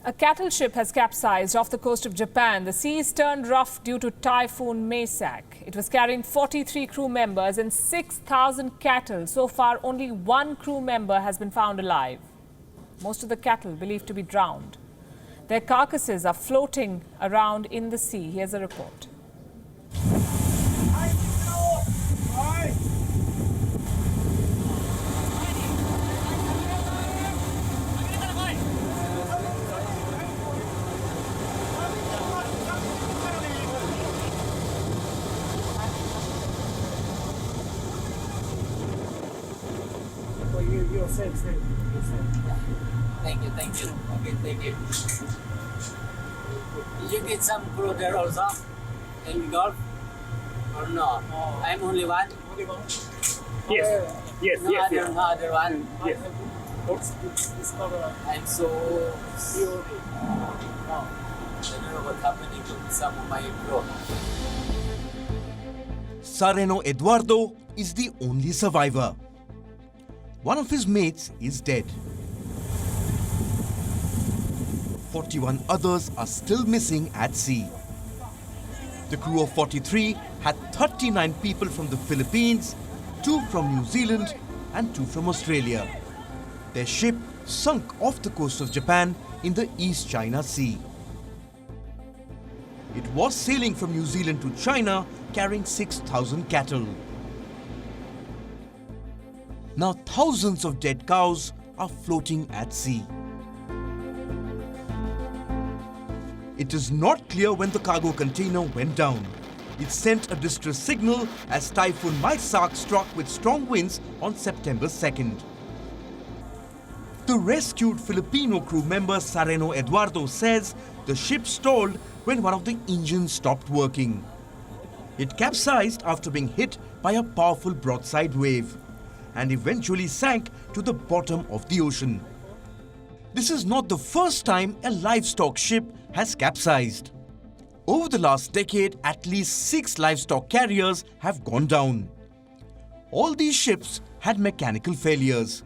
A cattle ship has capsized off the coast of Japan. The seas turned rough due to Typhoon Maysak. It was carrying 43 crew members and 6,000 cattle. So far, only one crew member has been found alive. Most of the cattle believed to be drowned. Their carcasses are floating around in the sea. Here's a report. You're safe. Thank you. Okay, thank you. Did you get some crew there also in Gulf? Or no? I'm only one? Yes. No other one? Yes. I'm so... I don't know what's happening to some of my crew. Sareno Eduardo is the only survivor. One of his mates is dead. 41 others are still missing at sea. The crew of 43 had 39 people from the Philippines, 2 from New Zealand and 2 from Australia. Their ship sunk off the coast of Japan in the East China Sea. It was sailing from New Zealand to China carrying 6,000 cattle. Now thousands of dead cows are floating at sea. It is not clear when the cargo container went down. It sent a distress signal as Typhoon Maysak struck with strong winds on September 2nd. The rescued Filipino crew member Sareno Eduardo says the ship stalled when one of the engines stopped working. It capsized after being hit by a powerful broadside wave and eventually sank to the bottom of the ocean. This is not the first time a livestock ship has capsized. Over the last decade, at least 6 livestock carriers have gone down. All these ships had mechanical failures.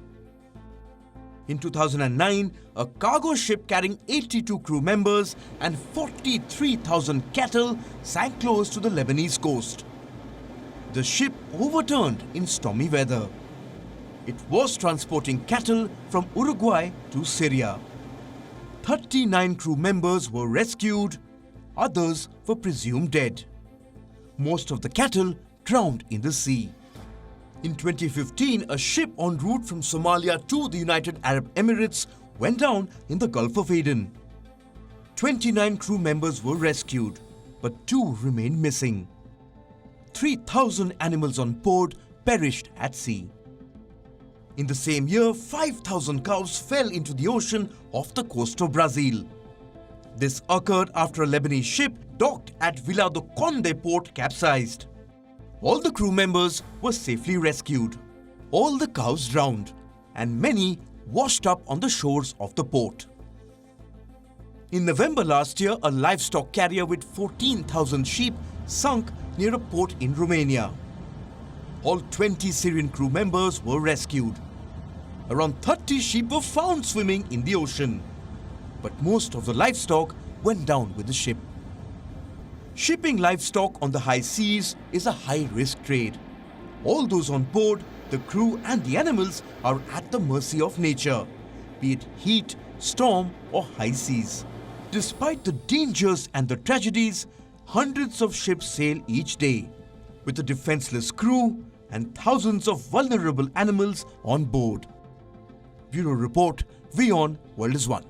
In 2009, a cargo ship carrying 82 crew members and 43,000 cattle sank close to the Lebanese coast. The ship overturned in stormy weather. It was transporting cattle from Uruguay to Syria. 39 crew members were rescued, others were presumed dead. Most of the cattle drowned in the sea. In 2015, a ship en route from Somalia to the United Arab Emirates went down in the Gulf of Aden. 29 crew members were rescued, but 2 remained missing. 3,000 animals on board perished at sea. In the same year, 5,000 cows fell into the ocean off the coast of Brazil. This occurred after a Lebanese ship docked at Vila do Conde port capsized. All the crew members were safely rescued. All the cows drowned, and many washed up on the shores of the port. In November last year, a livestock carrier with 14,000 sheep sunk near a port in Romania. All 20 Syrian crew members were rescued. Around 30 sheep were found swimming in the ocean, but most of the livestock went down with the ship. Shipping livestock on the high seas is a high-risk trade. All those on board, the crew and the animals are at the mercy of nature, be it heat, storm or high seas. Despite the dangers and the tragedies, hundreds of ships sail each day, with a defenseless crew and thousands of vulnerable animals on board. Bureau Report, WION World is One.